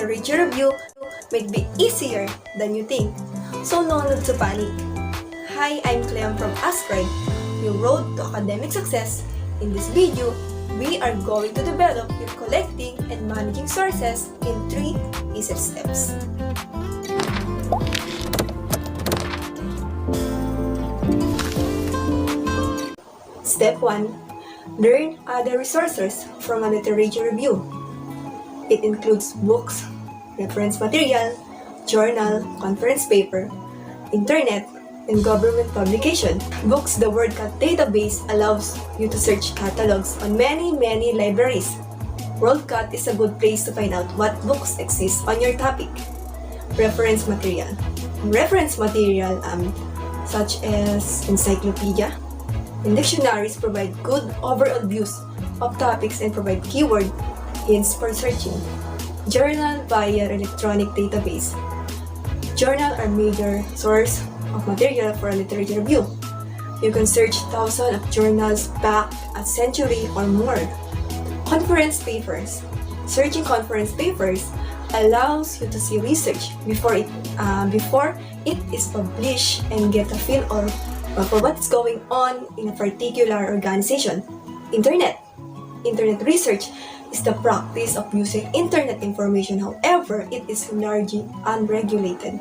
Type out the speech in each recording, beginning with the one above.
literature review might be easier than you think, so no need to panic. Hi, I'm Clem from Ascribe, your road to academic success. In this video, we are going to develop your collecting and managing sources in 3 easy steps. Step 1. Learn other resources from a literature review. It includes books, reference material, journal, conference paper, internet, and government publication. Books the WorldCat database allows you to search catalogs on many libraries. WorldCat is a good place to find out what books exist on your topic. Reference material. Reference material such as encyclopedia and dictionaries provide good overall views of topics and provide keyword hints for searching. Journal via electronic database. Journal are major source of material for a literature review. You can search thousands of journals back a century or more. Conference papers. Searching conference papers allows you to see research before it is published and get a feel for what's going on in a particular organization. Internet research is the practice of using internet information, however, it is largely unregulated.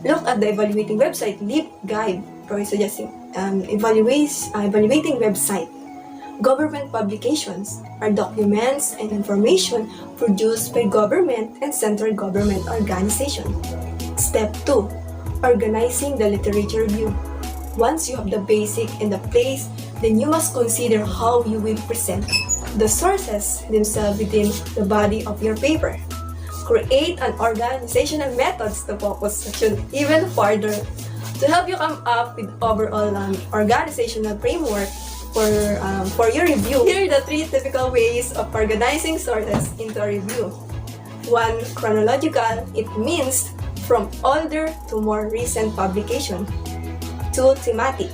Look at the evaluating website LibGuide for suggesting evaluating website. Government publications are documents and information produced by government and central government organizations. Step 2. Organizing the literature review. Once you have the basic and the place, then you must consider how you will present the sources themselves within the body of your paper. Create an organizational methods to focus section even further to help you come up with overall organizational framework for your review. Here are the 3 typical ways of organizing sources into a review. 1. Chronological. It means from older to more recent publication. 2. Thematic.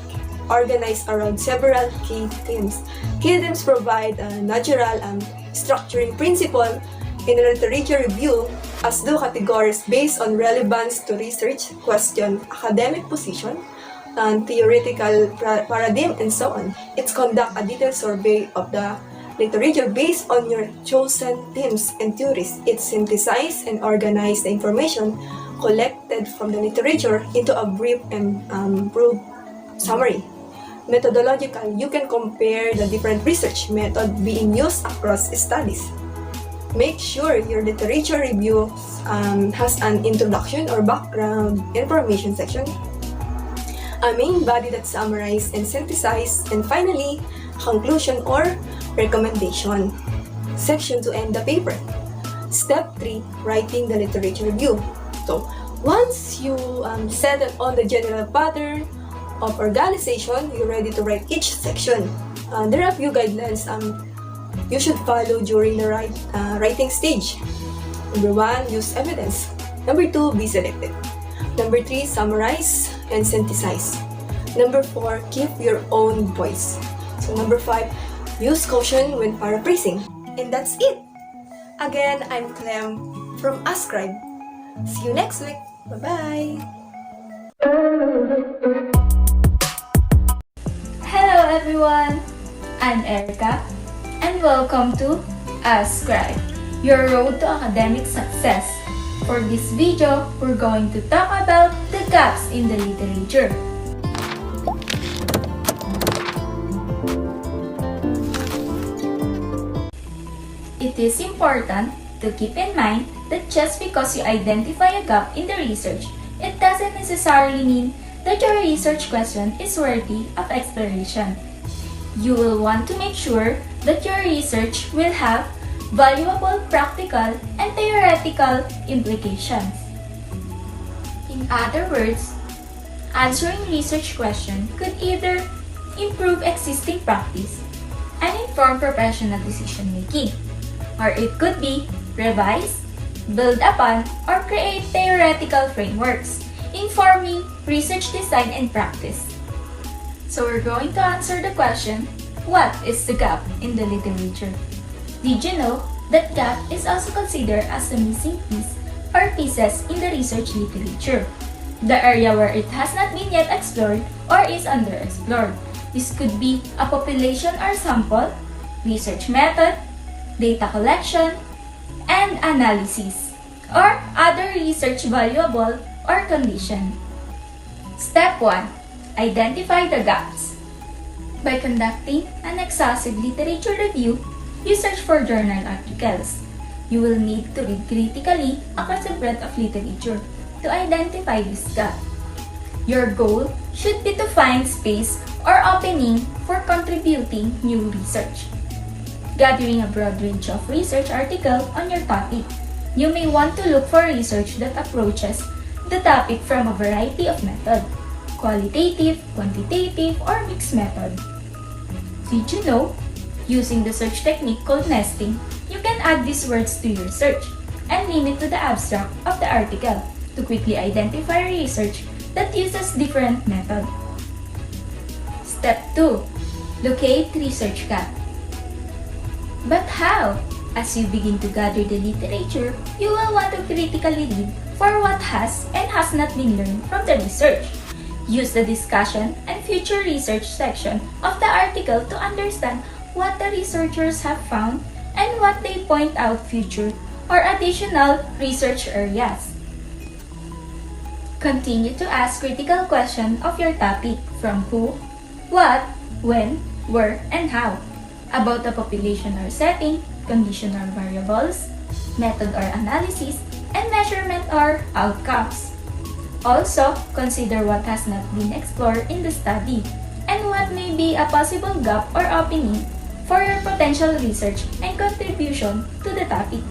Organized around several key themes. Key themes provide a natural structuring principle in a literature review as do categories based on relevance to research, question, academic position, and theoretical paradigm, and so on. It's conduct a detailed survey of the literature based on your chosen themes and theories. It synthesizes and organizes the information collected from the literature into a brief and broad summary. Methodological. You can compare the different research methods being used across studies. Make sure your literature review has an introduction or background information section, a main body that summarizes and synthesizes, and finally, conclusion or recommendation section to end the paper. Step 3. Writing the literature review. So, once you settle on the general pattern of organization, you're ready to write each section. There are a few guidelines you should follow during the writing stage. Number 1, use evidence. Number 2, be selective. Number 3, summarize and synthesize. Number 4, keep your own voice. So number 5, use caution when paraphrasing. And that's it. Again, I'm Clem from Ascribe. See you next week. Bye-bye! Hello everyone! I'm Erica and welcome to Ascribe, your road to academic success. For this video, we're going to talk about the gaps in the literature. It is important to keep in mind that just because you identify a gap in the research, it doesn't necessarily mean that your research question is worthy of exploration. You will want to make sure that your research will have valuable practical and theoretical implications. In other words, answering research questions could either improve existing practice and inform professional decision-making, or it could be revise, build upon, or create theoretical frameworks, informing research design and practice. So we're going to answer the question, what is the gap in the literature? Did you know that gap is also considered as the missing piece or pieces in the research literature, the area where it has not been yet explored or is underexplored. This could be a population or sample, research method, data collection, and analysis, or other research variable or condition. Step 1. Identify the gaps. By conducting an exhaustive literature review, you search for journal articles. You will need to read critically across the breadth of literature to identify this gap. Your goal should be to find space or opening for contributing new research. Gathering a broad range of research articles on your topic, you may want to look for research that approaches the topic from a variety of methods: qualitative, quantitative, or mixed method. Did you know? Using the search technique called nesting, you can add these words to your search and limit to the abstract of the article to quickly identify research that uses different methods. Step 2. Locate research gap. But how? As you begin to gather the literature, you will want to critically read for what has and has not been learned from the research. Use the discussion and future research section of the article to understand what the researchers have found and what they point out future or additional research areas. Continue to ask critical questions of your topic from who, what, when, where, and how, about the population or setting, condition or variables, method or analysis, and measurement or outcomes. Also, consider what has not been explored in the study and what may be a possible gap or opening for your potential research and contribution to the topic.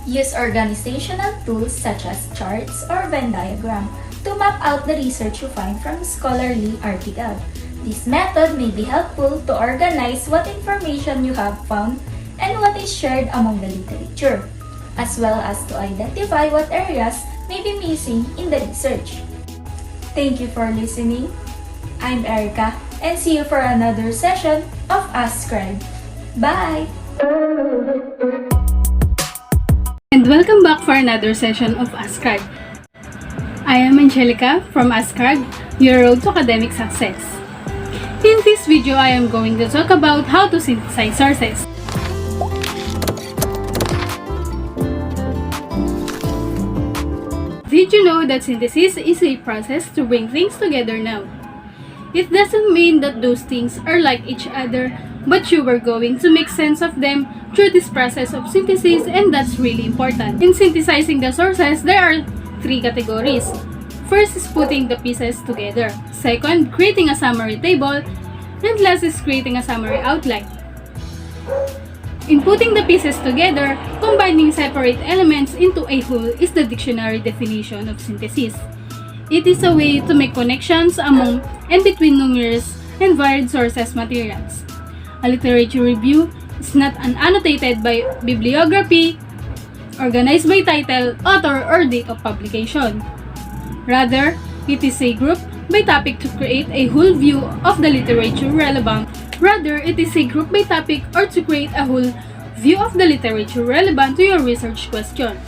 Use organizational tools such as charts or Venn diagram to map out the research you find from a scholarly article. This method may be helpful to organize what information you have found and what is shared among the literature, as well as to identify what areas may be missing in the research. Thank you for listening. I'm Erica, and see you for another session of Ask Scribe. Bye! And welcome back for another session of Ask Scribe. I am Angelica from Ask Scribe, your road to academic success. In this video, I am going to talk about how to synthesize sources. Did you know that synthesis is a process to bring things together now? It doesn't mean that those things are like each other, but you were going to make sense of them through this process of synthesis, and that's really important. In synthesizing the sources, there are three categories. First is putting the pieces together. Second, creating a summary table. And last is creating a summary outline. In putting the pieces together, combining separate elements into a whole is the dictionary definition of synthesis. It is a way to make connections among and between numerous and varied sources materials. A literature review is not an annotated by bibliography, organized by title, author, or date of publication. Rather, it is a group by topic to create a whole view of the literature relevant. To your research question.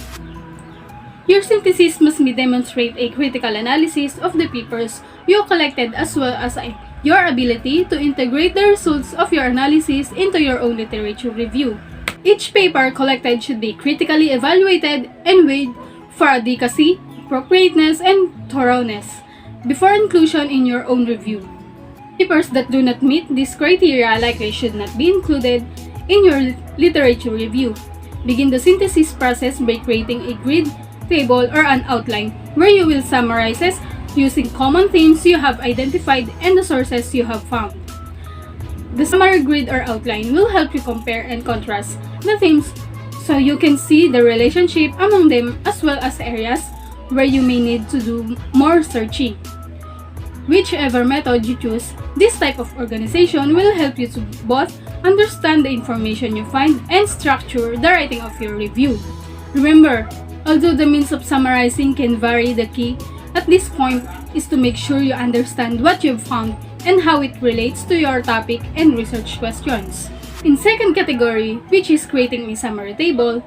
Your synthesis must demonstrate a critical analysis of the papers you collected, as well as your ability to integrate the results of your analysis into your own literature review. Each paper collected should be critically evaluated and weighed for adequacy, appropriateness, and thoroughness before inclusion in your own review. Papers that do not meet these criteria likely should not be included in your literature review. Begin the synthesis process by creating a grid, table, or an outline where you will summarize using common themes you have identified and the sources you have found. The summary grid or outline will help you compare and contrast the themes so you can see the relationship among them, as well as areas where you may need to do more searching. Whichever method you choose, this type of organization will help you to both understand the information you find and structure the writing of your review. Remember, although the means of summarizing can vary, the key at this point is to make sure you understand what you've found and how it relates to your topic and research questions. In second category, which is creating a summary table,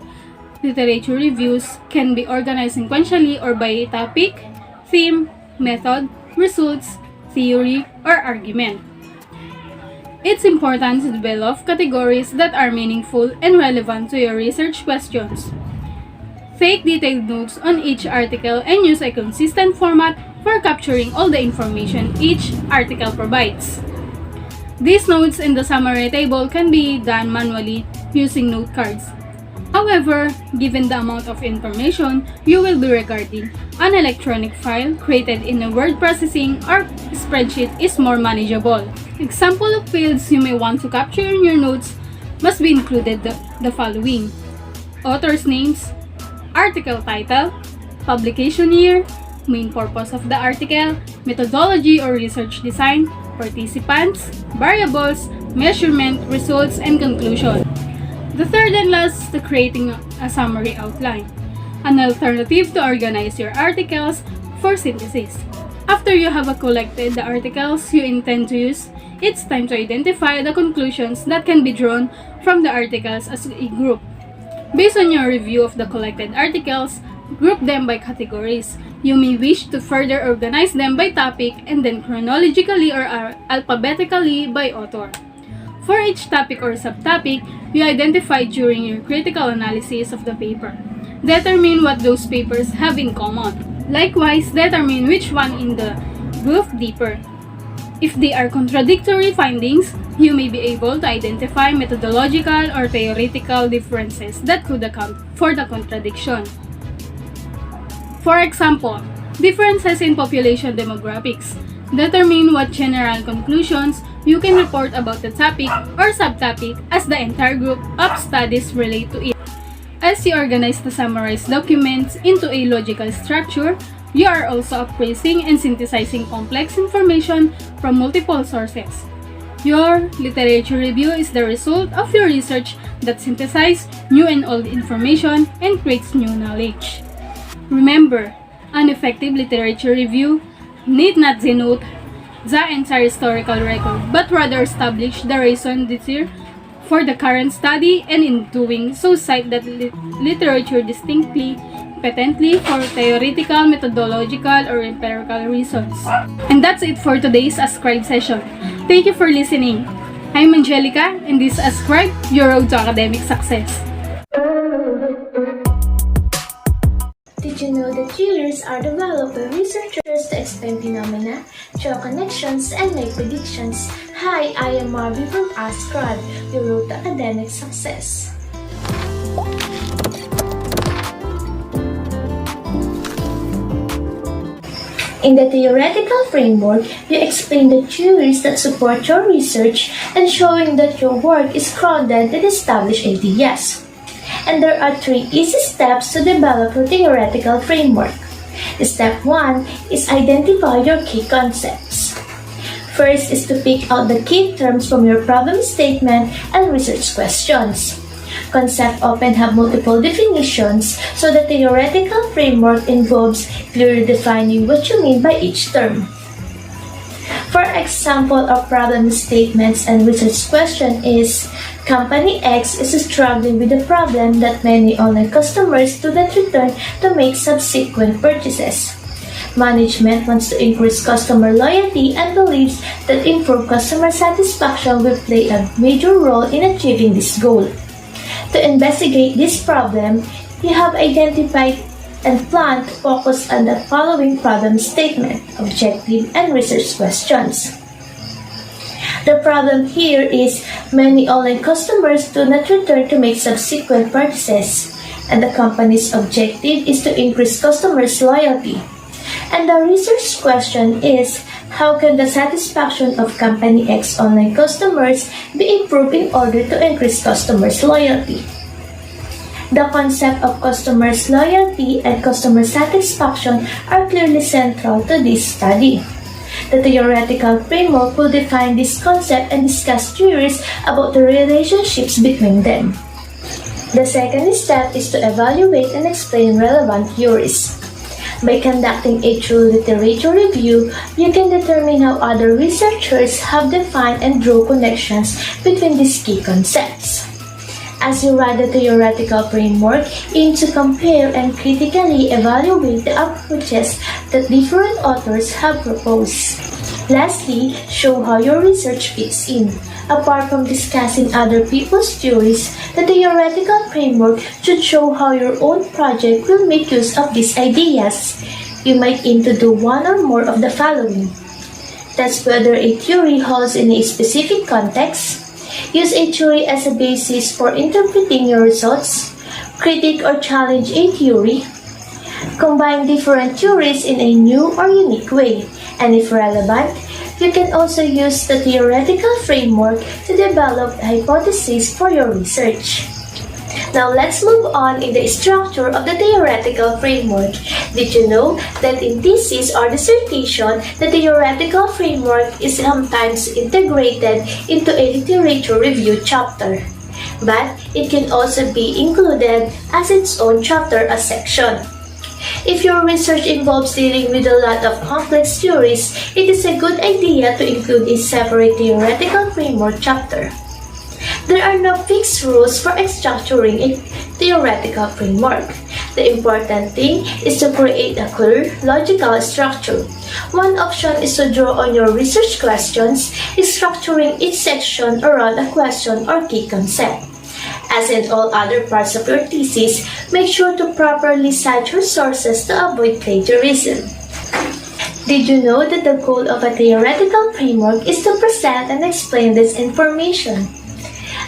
Literature reviews can be organized sequentially or by topic, theme, method, results, theory, or argument. It's important to develop categories that are meaningful and relevant to your research questions. Take detailed notes on each article and use a consistent format for capturing all the information each article provides. These notes in the summary table can be done manually using note cards. However, given the amount of information you will be recording, an electronic file created in a word processing or spreadsheet is more manageable. Example of fields you may want to capture in your notes must be included the following: authors' names, article title, publication year, main purpose of the article, methodology or research design, participants, variables, measurement, results, and conclusion. The third and last is creating a summary outline, an alternative to organize your articles for synthesis. After you have collected the articles you intend to use, it's time to identify the conclusions that can be drawn from the articles as a group. Based on your review of the collected articles, group them by categories. You may wish to further organize them by topic and then chronologically or alphabetically by author. For each topic or subtopic, you identify during your critical analysis of the paper. Determine what those papers have in common. Likewise, determine which one in the group deeper. If they are contradictory findings, you may be able to identify methodological or theoretical differences that could account for the contradiction. For example, differences in population demographics. Determine what general conclusions you can report about the topic or subtopic as the entire group of studies relate to it. As you organize the summarized documents into a logical structure, you are also appraising and synthesizing complex information from multiple sources. Your literature review is the result of your research that synthesizes new and old information and creates new knowledge. Remember, an effective literature review need not denote the entire historical record, but rather establish the reason there for the current study, and in doing so cite that literature distinctly, patently for theoretical, methodological, or empirical reasons. And that's it for today's Ascribe session. Thank you for listening. I'm Angelica, and this is Ascribe, your road to academic success. Did you know that theories are developed by researchers to explain phenomena, draw connections, and make predictions? Hi, I am Marvin from Ascribe, your road to academic success. In the theoretical framework, you explain the theories that support your research and showing that your work is grounded in established ideas. And there are 3 easy steps to develop a theoretical framework. Step 1 is identify your key concepts. First is to pick out the key terms from your problem statement and research questions. Concepts often have multiple definitions, so the theoretical framework involves clearly defining what you mean by each term. For example, a problem statements and research question is, Company X is struggling with a problem that many online customers do not return to make subsequent purchases. Management wants to increase customer loyalty and believes that improved customer satisfaction will play a major role in achieving this goal. To investigate this problem, you have identified and plan to focus on the following problem statement, objective, and research questions. The problem here is many online customers do not return to make subsequent purchases, and the company's objective is to increase customers' loyalty. And the research question is, how can the satisfaction of Company X online customers be improved in order to increase customers' loyalty? The concept of customers' loyalty and customer satisfaction are clearly central to this study. The theoretical framework will define this concept and discuss theories about the relationships between them. The second step is to evaluate and explain relevant theories. By conducting a true literature review, you can determine how other researchers have defined and draw connections between these key concepts. As you write the theoretical framework, aim to compare and critically evaluate the approaches that different authors have proposed. Lastly, show how your research fits in. Apart from discussing other people's theories, the theoretical framework should show how your own project will make use of these ideas. You might aim to do one or more of the following. Test whether a theory holds in a specific context. Use a theory as a basis for interpreting your results. Critique or challenge a theory. Combine different theories in a new or unique way. And if relevant, you can also use the theoretical framework to develop hypotheses for your research. Now let's move on in the structure of the theoretical framework. Did you know that in thesis or dissertation, the theoretical framework is sometimes integrated into a literature review chapter? But it can also be included as its own chapter or section. If your research involves dealing with a lot of complex theories, it is a good idea to include a separate theoretical framework chapter. There are no fixed rules for structuring a theoretical framework. The important thing is to create a clear, logical structure. One option is to draw on your research questions, structuring each section around a question or key concept. As in all other parts of your thesis, make sure to properly cite your sources to avoid plagiarism. Did you know that the goal of a theoretical framework is to present and explain this information?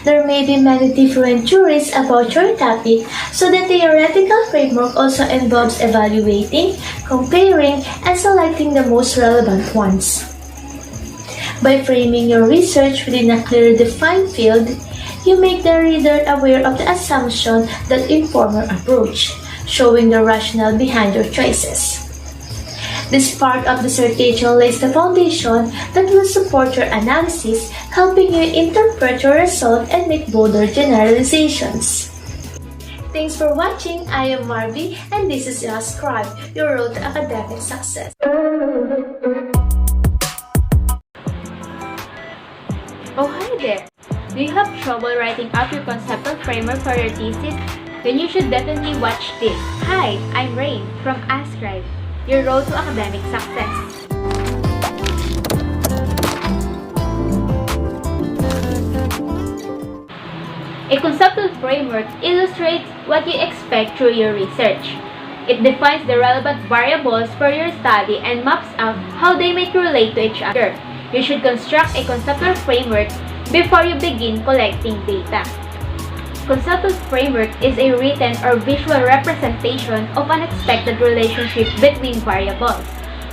There may be many different theories about your topic, so the theoretical framework also involves evaluating, comparing, and selecting the most relevant ones. By framing your research within a clearly defined field, you make the reader aware of the assumption that inform your approach, showing the rationale behind your choices. This part of dissertation lays the foundation that will support your analysis, helping you interpret your result and make bolder generalizations. Thanks for watching. I am Marby, and this is your Scribe, your road to academic success. Oh, hi there! Do you have trouble writing out your conceptual framework for your thesis? Then you should definitely watch this. Hi, I'm Rain from Ascribe, your road to academic success. A conceptual framework illustrates what you expect through your research. It defines the relevant variables for your study and maps out how they might relate to each other. You should construct a conceptual framework before you begin collecting data. Conceptual framework is a written or visual representation of an expected relationship between variables.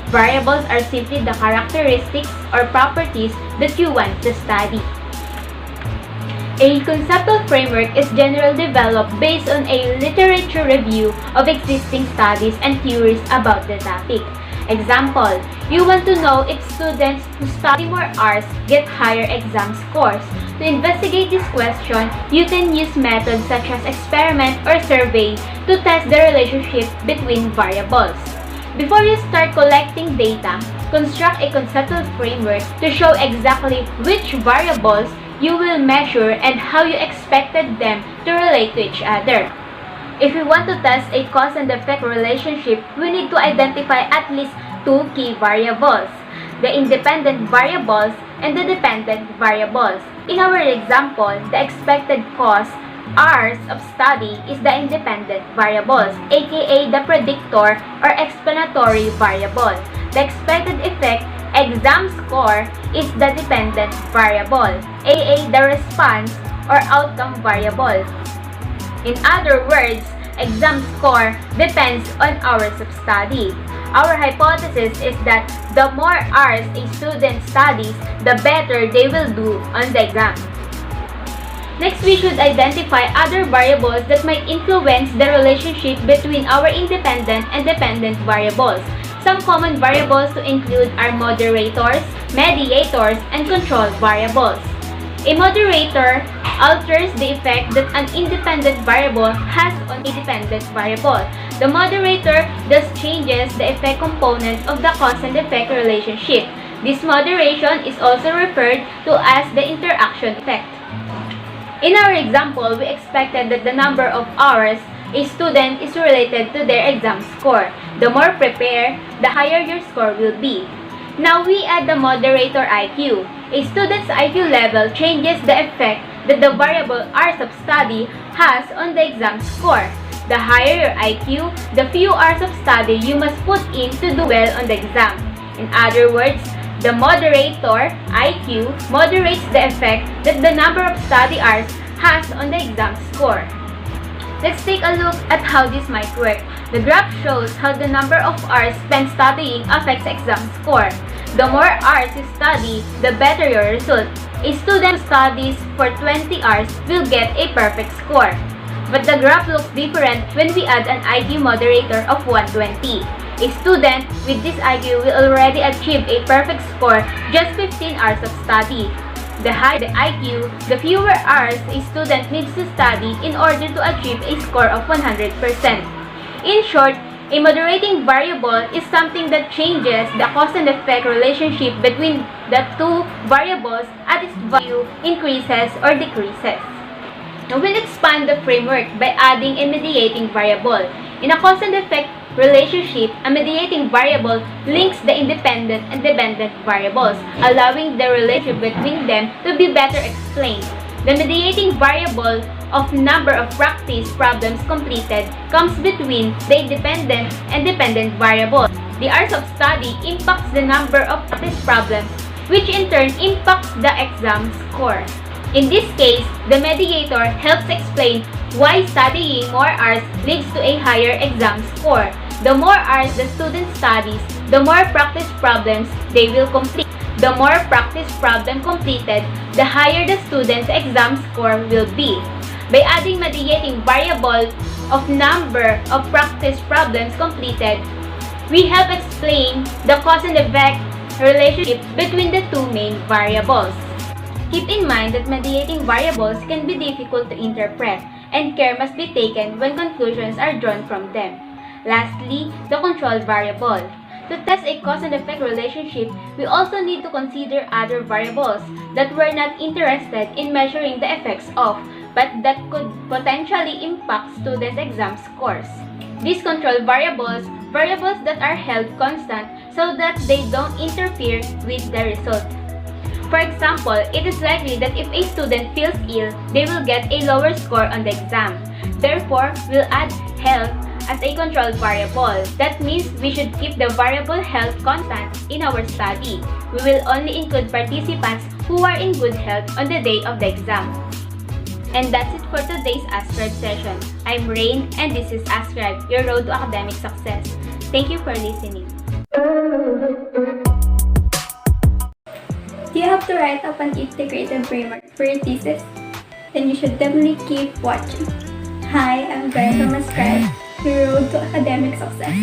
Variables are simply the characteristics or properties that you want to study. A conceptual framework is generally developed based on a literature review of existing studies and theories about the topic. Example, you want to know if students who study more hours get higher exam scores. To investigate this question, you can use methods such as experiment or survey to test the relationship between variables. Before you start collecting data, construct a conceptual framework to show exactly which variables you will measure and how you expected them to relate to each other. If we want to test a cause and effect relationship, we need to identify at least two key variables, the independent variables and the dependent variables. In our example, the expected cause, hours of study, is the independent variables, aka the predictor or explanatory variable. The expected effect, exam score, is the dependent variable, aka the response or outcome variable. In other words, exam score depends on hours of study. Our hypothesis is that the more hours a student studies, the better they will do on the exam. Next, we should identify other variables that might influence the relationship between our independent and dependent variables. Some common variables to include are moderators, mediators, and control variables. A moderator alters the effect that an independent variable has on a dependent variable. The moderator thus changes the effect component of the cause and effect relationship. This moderation is also referred to as the interaction effect. In our example, we expected that the number of hours a student is related to their exam score. The more prepared, the higher your score will be. Now we add the moderator IQ. A student's IQ level changes the effect that the variable hours of study has on the exam score. The higher your IQ, the few hours of study you must put in to do well on the exam. In other words, the moderator IQ moderates the effect that the number of study hours has on the exam score. Let's take a look at how this might work. The graph shows how the number of hours spent studying affects exam score. The more hours you study, the better your result. A student who studies for 20 hours will get a perfect score. But the graph looks different when we add an IQ moderator of 120. A student with this IQ will already achieve a perfect score just 15 hours of study. The higher the IQ, the fewer hours a student needs to study in order to achieve a score of 100%. In short, a moderating variable is something that changes the cause and effect relationship between the two variables as its value increases or decreases. Now we'll expand the framework by adding a mediating variable. In a cause and effect relationship, a mediating variable links the independent and dependent variables, allowing the relationship between them to be better explained. The mediating variable of number of practice problems completed comes between the independent and dependent variables. The hours of study impacts the number of practice problems, which in turn impacts the exam score. In this case, the mediator helps explain why studying more hours leads to a higher exam score. The more hours the student studies, the more practice problems they will complete. The more practice problem completed, the higher the student's exam score will be. By adding mediating variable of number of practice problems completed, we help explain the cause and effect relationship between the two main variables. Keep in mind that mediating variables can be difficult to interpret, and care must be taken when conclusions are drawn from them. Lastly, the control variable. To test a cause and effect relationship, we also need to consider other variables that we're not interested in measuring the effects of, but that could potentially impact students' exam scores. These control variables that are held constant so that they don't interfere with the result. For example, it is likely that if a student feels ill, they will get a lower score on the exam. Therefore, we'll add health as a control variable. That means we should keep the variable health constant in our study. We will only include participants who are in good health on the day of the exam. And that's it for today's Ascribe session. I'm Rain, and this is Ascribe, your road to academic success. Thank you for listening. Do you have to write up an integrative framework for your thesis? Then you should definitely keep watching. Hi, I'm Brian from Ascribe, your road to academic success.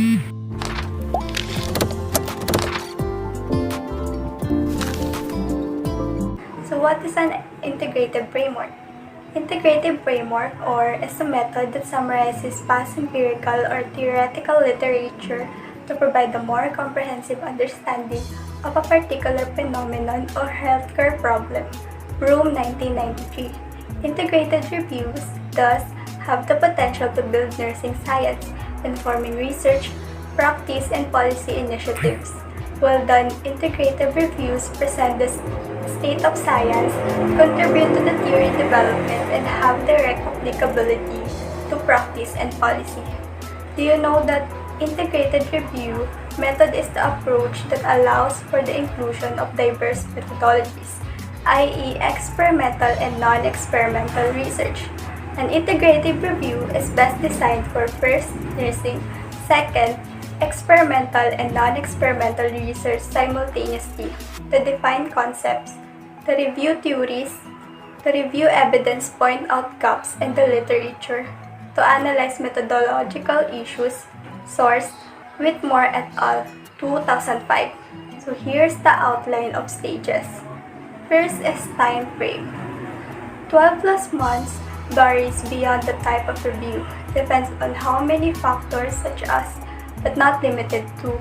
So what is an integrative framework? Integrative framework is a method that summarizes past empirical or theoretical literature to provide a more comprehensive understanding of a particular phenomenon or healthcare problem. Rome 1993. Integrated reviews thus have the potential to build nursing science, informing research, practice, and policy initiatives. Well-done integrative reviews present the state of science, contribute to the theory development, and have direct applicability to practice and policy. Do you know that integrated review method is the approach that allows for the inclusion of diverse methodologies, i.e. experimental and non-experimental research? An integrative review is best designed for first, nursing, second, experimental and non-experimental research simultaneously, to define concepts, to review theories, to review evidence, point out gaps in the literature, to analyze methodological issues. Source: Whitmore et al., 2005. So here's the outline of stages. First is time frame. 12 plus months varies beyond the type of review, depends on how many factors such as, but not limited to,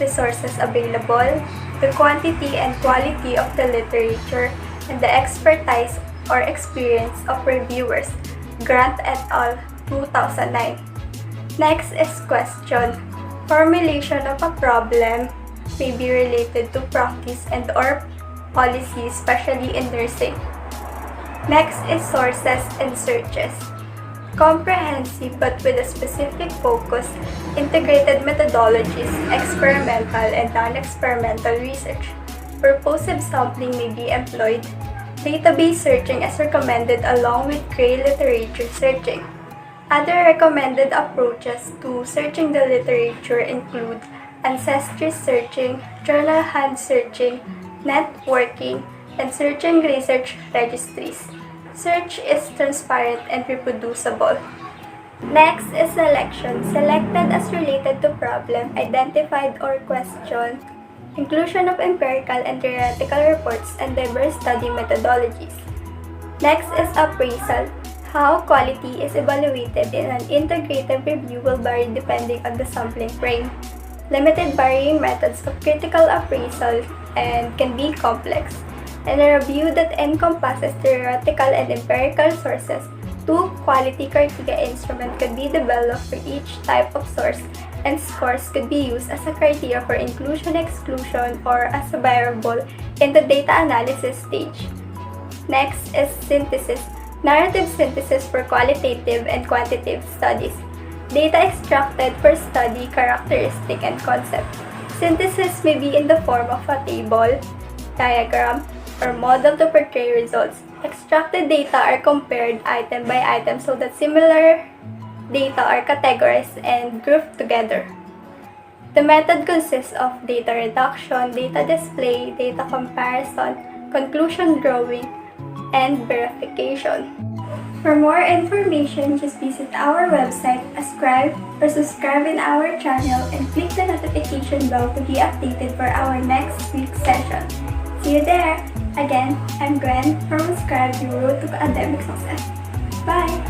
resources available, the quantity and quality of the literature, and the expertise or experience of reviewers, Grant et al., 2009. Next is question. Formulation of a problem may be related to practice and/or policy, especially in nursing. Next is sources and searches. Comprehensive but with a specific focus, integrated methodologies, experimental and non-experimental research. Purposive sampling may be employed. Database searching is recommended along with gray literature searching. Other recommended approaches to searching the literature include ancestry searching, journal hunt searching, networking, and searching research registries. Search is transparent and reproducible. Next is selection, selected as related to problem, identified or questioned. Inclusion of empirical and theoretical reports and diverse study methodologies. Next is appraisal. How quality is evaluated in an integrative review will vary depending on the sampling frame. Limited varying methods of critical appraisal and can be complex. And a review that encompasses theoretical and empirical sources. 2 quality criteria instruments could be developed for each type of source, and scores could be used as a criteria for inclusion, exclusion, or as a variable in the data analysis stage. Next is synthesis. Narrative synthesis for qualitative and quantitative studies. Data extracted for study, characteristic, and concept. Synthesis may be in the form of a table, diagram, or model to portray results. Extracted data are compared item by item so that similar data are categorized and grouped together. The method consists of data reduction, data display, data comparison, conclusion drawing, and verification. For more information, just visit our website, subscribe in our channel, and click the notification bell to be updated for our next week's session. See you there! Again, I'm Gwen from Ascribe, your road to academic success. Bye!